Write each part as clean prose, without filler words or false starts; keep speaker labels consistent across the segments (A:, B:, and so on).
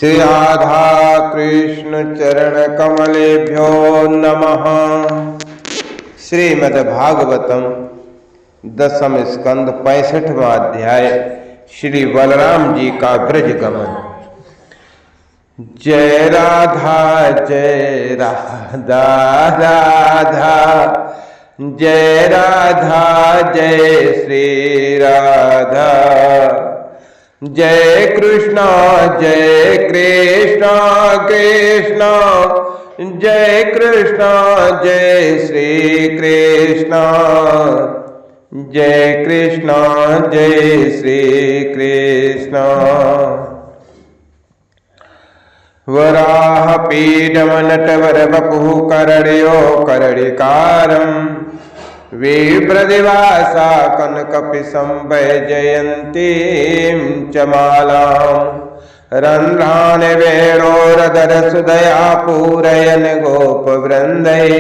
A: श्री राधा कृष्ण चरण कमलेभ्यो नमः। श्रीमद्भागवतम दसम स्कंद 65वां अध्याय श्री बलराम जी का ब्रज गमन। जय राधा राधा जय राधा जय श्री राधा जय कृष्णा कृष्णा जय कृष्णा जय श्री कृष्णा जय कृष्णा जय श्री कृष्णा। वराह पीडमनटवर वपुः करण्यो करणिकारम् विप्रदिवासा कनकपिशं वैजयन्तीं च मालाम् रन्ध्रान् वेणोरधरसुधया पूरयन् गोपवृन्दै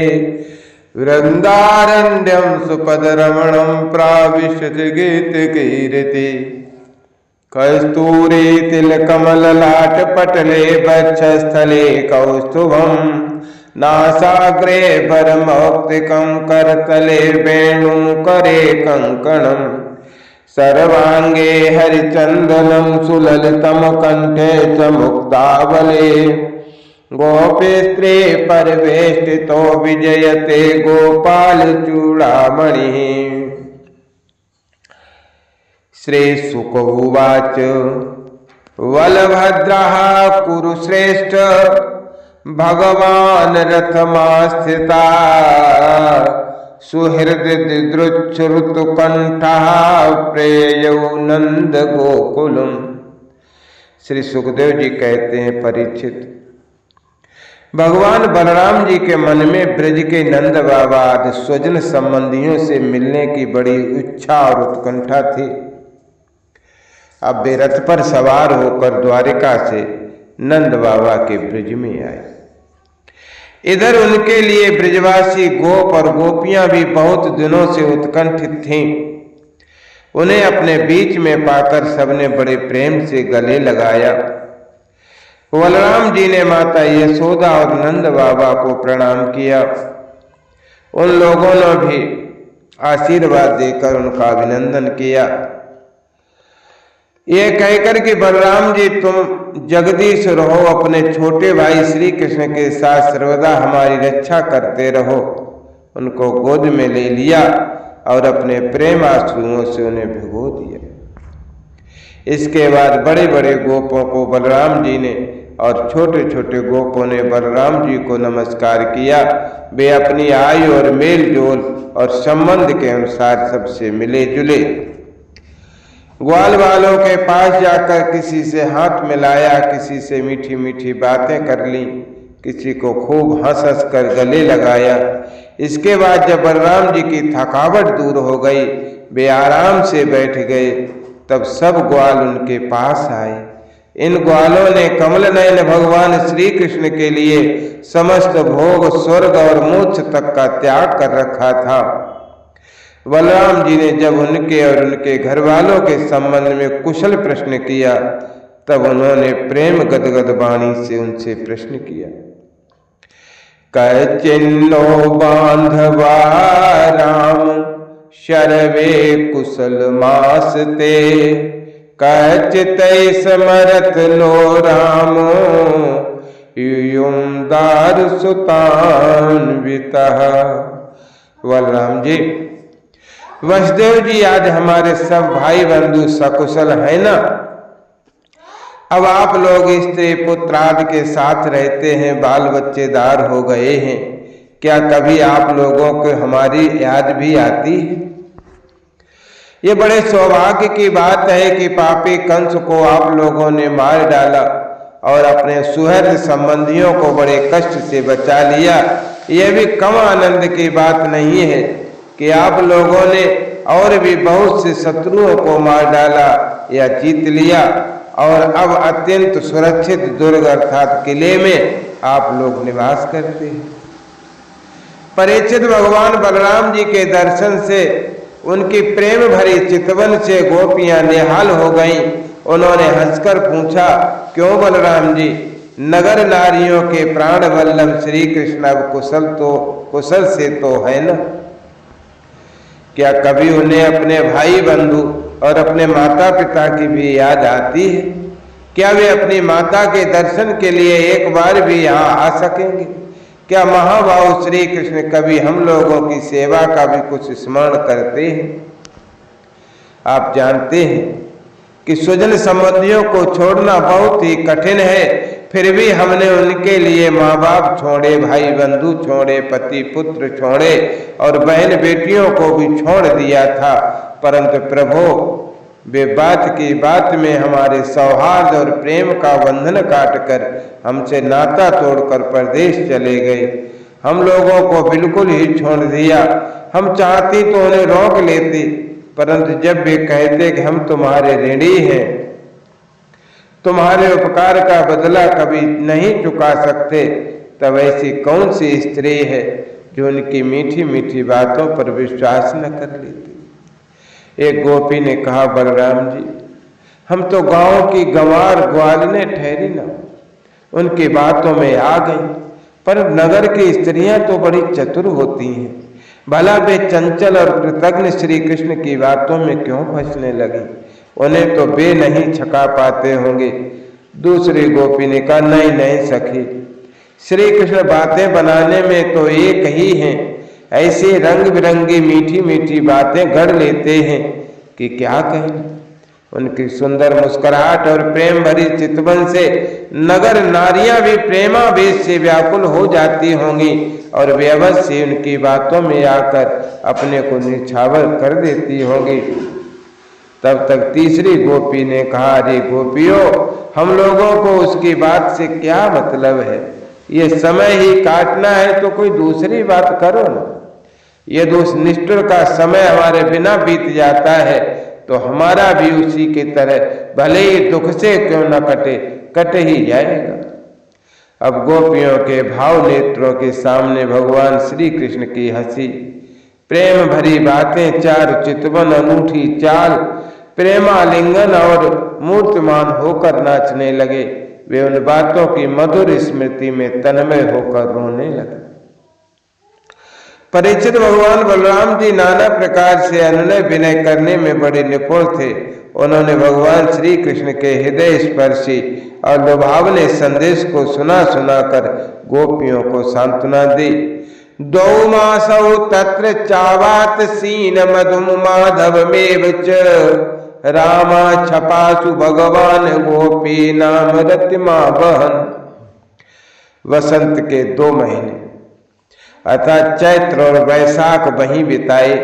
A: वृन्दारण्यं सुपदरमणं प्राविशति गीतकीर्ति कस्तूरी तिलकमललाटपटले वक्षस्थले कौस्तुभम् नासाग्रे परमौक्तिकं करतले वेणुकरे कङ्कणम् सर्वांगे हरिचन्दनं सुललितं कण्ठे च मुक्तावले गोपीस्त्री परिवेष्टितो विजयते गोपालचूडामणिः। श्रीशुक उवाच वलभद्रः कुरुश्रेष्ठ भगवान् रथमास्थिता सुहृदृच्छ्रुतकण्ठः प्रेयौ नंद गोकुलम्। श्री सुखदेव जी कहते हैं, परीक्षित, भगवान बलराम जी के मन में ब्रज के नंद बाबा आदि स्वजन संबंधियों से मिलने की बड़ी इच्छा और उत्कंठा थी। अब वे रथ पर सवार होकर द्वारिका से नंद बाबा के ब्रज में आए। इधर उनके लिए ब्रजवासी गोप और गोपियां भी बहुत दिनों से उत्कंठित थीं। उन्हें अपने बीच में पाकर सबने बड़े प्रेम से गले लगाया। बलराम जी ने माता यशोदा और नंद बाबा को प्रणाम किया। उन लोगों ने भी आशीर्वाद देकर उनका अभिनंदन किया। ये कहकर कि बलराम जी तुम जगदीश रहो, अपने छोटे भाई श्री कृष्ण के साथ सर्वदा हमारी रक्षा करते रहो, उनको गोद में ले लिया और अपने प्रेम आंसुओं से उन्हें भिगो दिया। इसके बाद बड़े बड़े गोपों को बलराम जी ने और छोटे छोटे गोपों ने बलराम जी को नमस्कार किया। वे अपनी आयु और मेल जोल और संबंध के अनुसार सबसे मिले जुले। ग्वाल वालों के पास जाकर किसी से हाथ मिलाया, किसी से मीठी मीठी बातें कर ली, किसी को खूब हंस हंस कर गले लगाया। इसके बाद जब बलराम जी की थकावट दूर हो गई, वे आराम से बैठ गए, तब सब ग्वाल उनके पास आए। इन ग्वालों ने कमल नयन भगवान श्री कृष्ण के लिए समस्त भोग, स्वर्ग और मोक्ष तक का त्याग कर रखा था। बलराम जी ने जब उनके और उनके घर वालों के संबंध में कुशल प्रश्न किया, तब उन्होंने प्रेम गदगद वाणी से उनसे प्रश्न किया। कचिन्नो बांधवा राम शर्वे कुशल मासते कचितै समरथ लो रामो यूं दार सुतान्वितः। बलराम जी, वसुदेव जी आज हमारे सब भाई बंधु सकुशल है ना? अब आप लोग स्त्री पुत्र आदि के साथ रहते हैं, बाल बच्चेदार हो गए हैं, क्या कभी आप लोगों को हमारी याद भी आती है? ये बड़े सौभाग्य की बात है कि पापी कंस को आप लोगों ने मार डाला और अपने सुहृद संबंधियों को बड़े कष्ट से बचा लिया। यह भी कम आनंद की बात नहीं है कि आप लोगों ने और भी बहुत से शत्रुओं को मार डाला या जीत लिया और अब अत्यंत सुरक्षित दुर्ग अर्थात किले में आप लोग निवास करते हैं। परीक्षित, भगवान बलराम जी के दर्शन से उनकी प्रेम भरी चितवन से गोपियां निहाल हो गईं। उन्होंने हंसकर पूछा, क्यों बलराम जी, नगर नारियों के प्राण वल्लभ श्री कृष्ण अब कुशल से तो है न? क्या कभी उन्हें अपने भाई बंधु और अपने माता पिता की भी याद आती है? क्या वे अपनी माता के दर्शन के लिए एक बार भी यहाँ आ सकेंगे? क्या महाबाहु श्री कृष्ण कभी हम लोगों की सेवा का भी कुछ स्मरण करते हैं? आप जानते हैं कि स्वजन संबंधियों को छोड़ना बहुत ही कठिन है, फिर भी हमने उनके लिए माँ बाप छोड़े, भाई बंधु छोड़े, पति पुत्र छोड़े और बहन बेटियों को भी छोड़ दिया था, परंतु प्रभु वे बात की बात में हमारे सौहार्द और प्रेम का बंधन काटकर हमसे नाता तोड़कर परदेश चले गए। हम लोगों को बिल्कुल ही छोड़ दिया। हम चाहती तो उन्हें रोक लेती, परंतु जब वे कहते कि हम तुम्हारे ऋणी हैं, तुम्हारे उपकार का बदला कभी नहीं चुका सकते, तब ऐसी कौन सी स्त्री है जो उनकी मीठी मीठी बातों पर विश्वास न कर लेती? एक गोपी ने कहा, बलराम जी, हम तो गांव की गंवार ग्वालिने ठहरी न, उनकी बातों में आ गई, पर नगर की स्त्रियां तो बड़ी चतुर होती हैं, भला वे चंचल और कृतज्ञ श्री कृष्ण की बातों में क्यों फंसने लगी? उन्हें तो वे नहीं छका पाते होंगे। दूसरी गोपी ने कहा, नहीं नहीं सखी, श्री कृष्ण बातें बनाने में तो एक ही हैं, ऐसी रंग बिरंगी मीठी मीठी बातें गढ़ लेते हैं कि क्या कहें। उनकी सुंदर मुस्कुराहट और प्रेम भरी चितवन से नगर नारियां भी प्रेमावेश से व्याकुल हो जाती होंगी और वे अवश्य उनकी बातों में आकर अपने को निछावर कर देती होंगी। तब तक तीसरी गोपी ने कहा, अरे गोपियों, हम लोगों को उसकी बात से क्या मतलब है? ये समय ही काटना है तो कोई दूसरी बात करो ना। यदि उस निष्ठुर का समय हमारे बिना बीत जाता है तो हमारा भी उसी की तरह भले ही दुख से क्यों न कट ही जाएगा। अब गोपियों के भाव नेत्रों के सामने भगवान श्री कृष्ण की हंसी, प्रेम भरी बातें, चार चितवन, अनूठी चाल, प्रेमालिंगन और मूर्तिमान होकर नाचने लगे। वे उन बातों की मधुर स्मृति में तन्मय होकर रोने लगे। परीक्षित भगवान बलराम जी नाना प्रकार से अनुनय विनय करने में बड़े निपुण थे। उन्होंने भगवान श्री कृष्ण के हृदय स्पर्शी और लुभावने संदेश को सुना कर गोपियों को सांत्वना दी। दो मासौ तत्र चावात सीन मधुम माधव मेव च रामा छपासु भगवान गोपी नाम रतिमा बहन। वसंत के 2 महीने अर्थात चैत्र और वैशाख वहीं बिताए।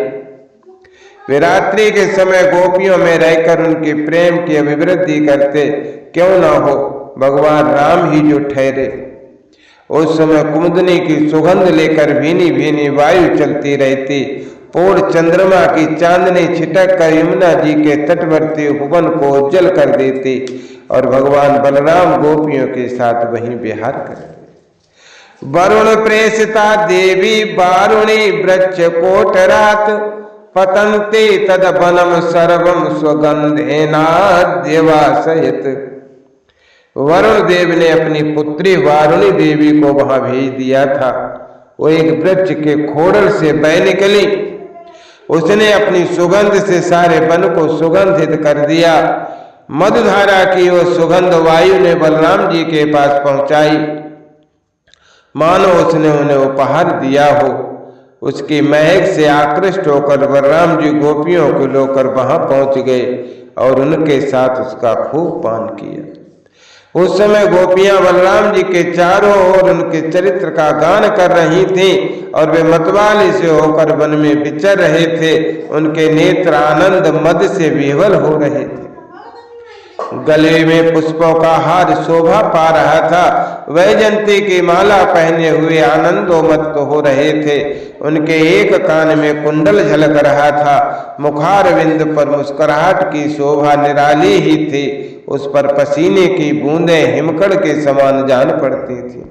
A: वे रात्रि के समय गोपियों में रहकर उनके प्रेम की अभिवृद्धि करते। क्यों न हो, भगवान राम ही जो ठहरे। उस समय कुमुदनी की सुगंध लेकर भीनी भीनी वायु चलती रहती। पूर्ण चंद्रमा की चांदनी छिटक कर यमुना जी के तटवर्ती उपवन को उज्जवल कर देती और भगवान बलराम गोपियों के साथ वहीं विहार करते। वरुण प्रेषिता देवी वारुणी वृक्ष कोटरात पतंते तद वनम सर्वम स्वगंधेनाद्यवा सहित। वरुण देव ने अपनी पुत्री वारुणी देवी को वहां भेज दिया था। वो एक वृक्ष के खोड़ल से बह निकली। उसने अपनी सुगंध से सारे वन को सुगंधित कर दिया। मधुधारा की वो सुगंध वायु ने बलराम जी के पास पहुंचाई, मानो उसने उन्हें उपहार दिया हो। उसकी महक से आकृष्ट होकर बलराम जी गोपियों को लेकर वहां पहुंच गए और उनके साथ उसका खूब पान किया। उस समय गोपियां बलराम जी के चारों ओर उनके चरित्र का गान कर रही थीं और वे मतवाली से होकर वन में विचर रहे थे। उनके नेत्र आनंद मद से विह्वल हो रहे थे। गले में पुष्पों का हार शोभा पा रहा था। वैजयंती की माला पहने हुए आनंदोन्मत्त हो रहे थे। उनके एक कान में कुंडल झलक रहा था। मुखारविंद पर मुस्कुराहट की शोभा निराली ही थी। उस पर पसीने की बूंदें हिमकड़ के समान जान पड़ती थी।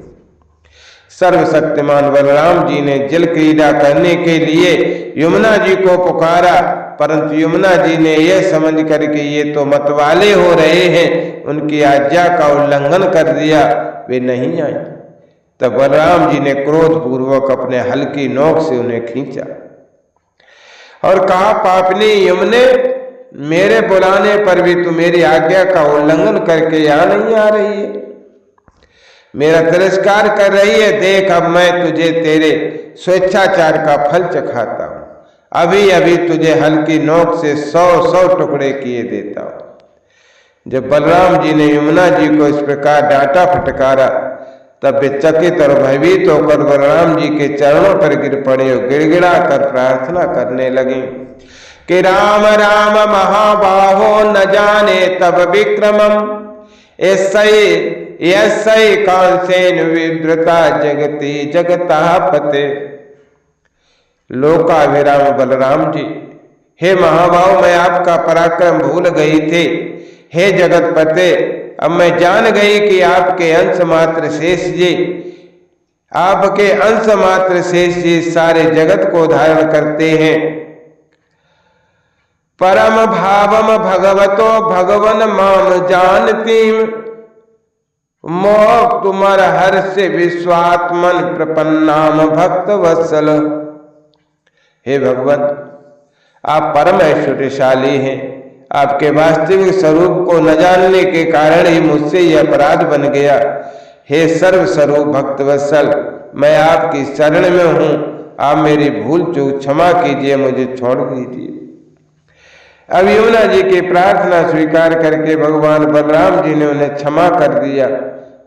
A: सर्वशक्तिमान बलराम जी ने जल क्रीड़ा करने के लिए यमुना जी को पुकारा। परंतु यमुना जी ने यह समझ करके ये तो मतवाले हो रहे हैं, उनकी आज्ञा का उल्लंघन कर दिया, वे नहीं आए। तब बलराम जी ने क्रोध पूर्वक अपने हल की नोक से उन्हें खींचा और कहा, पापनी यमुने, मेरे बुलाने पर भी तू मेरी आज्ञा का उल्लंघन करके यहाँ नहीं आ रही है, मेरा तिरस्कार कर रही है। देख, अब मैं तुझे तेरे स्वेच्छाचार का फल चखाता हूं। अभी अभी तुझे हल की नोक से 100 टुकड़े किए देता हूं। जब बलराम जी ने यमुना जी को इस प्रकार डांटा फटकारा, तब वे चकित और भयभीत होकर बलराम जी के चरणों पर गिर पड़े और गिड़गिड़ा कर प्रार्थना करने लगे कि राम राम महाबाहो, न जाने तब विक्रमम, ऐसई कांसेन विद्रता जगती जगतापते। लोकाभिराम बलराम जी, हे महाबाहो, मैं आपका पराक्रम भूल गई थी। हे जगतपते, अब मैं जान गई कि आपके अंश मात्र शेष जी, आपके अंश मात्र शेष जी सारे जगत को धारण करते हैं। परम भावम भगवतो भगवन माम जानती, मोह तुमर हर्ष विश्वात्मन प्रपन्नाम भक्त वत्सल। हे भगवान, आप परम ऐश्वर्यशाली हैं। आपके वास्तविक स्वरूप को न जानने के कारण ही मुझसे यह अपराध बन गया। हे सर्व स्वरूप भक्त वत्सल, मैं आपकी शरण में हूं, आप मेरी भूल चूक क्षमा कीजिए, मुझे छोड़ दीजिए। अब यमुना जी की प्रार्थना स्वीकार करके भगवान बलराम जी ने उन्हें क्षमा कर दिया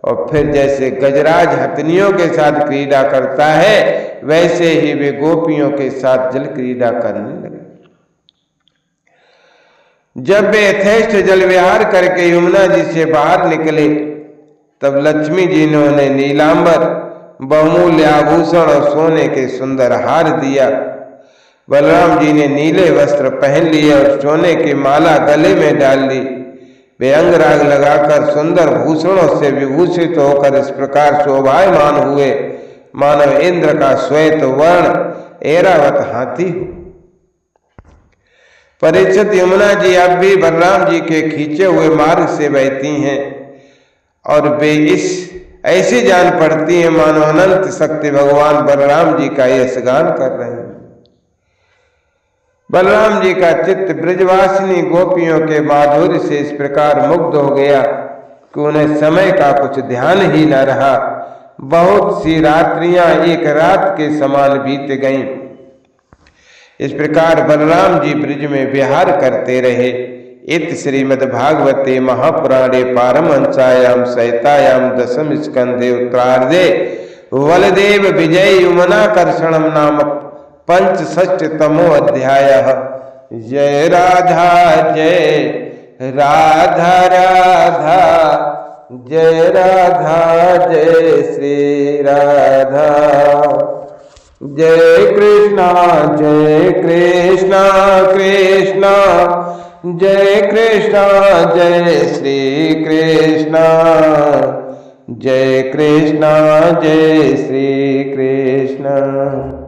A: और फिर जैसे गजराज हथनियों के साथ क्रीड़ा करता है, वैसे ही वे गोपियों के साथ जल क्रीड़ा करने लगे। जब वे यथेष्ट जल विहार करके यमुना जी से बाहर निकले, तब लक्ष्मी जी ने उन्हें नीलांबर, बहुमूल्य आभूषण और सोने के सुंदर हार दिया। बलराम जी ने नीले वस्त्र पहन लिए और सोने की माला गले में डाल ली। वे अंगराग लगाकर सुंदर भूषणों से विभूषित होकर इस प्रकार शोभायमान हुए, मानव इंद्र का श्वेत वर्ण ऐरावत हाथी हो। परीक्षित, यमुना जी अब भी बलराम जी के खींचे हुए मार्ग से बहती हैं और वे इस ऐसी जान पड़ती हैं मानो अनंत शक्ति भगवान बलराम जी का यशगान कर रहे हैं। बलराम जी का चित्त ब्रजवासिनी गोपियों के माधुर्य से इस प्रकार मुग्ध हो गया कि उन्हें समय का कुछ ध्यान ही न रहा। बहुत सी रात्रियां एक रात के समान बीत गईं। इस प्रकार बलराम जी ब्रज में विहार करते रहे। इत श्रीमद्भागवते महापुराणे पारमहंसायाम सहितायाम दशम स्कंदे उत्तरार्धे बलदेव विजय यमुनाकर्षणम नाम 65तमो अध्यायः। जय राधा जय राधा राधा, जय राधा जय श्री राधा, जय कृष्णा कृष्णा जय कृष्णा जय श्री कृष्णा, जय कृष्णा जय श्री कृष्णा।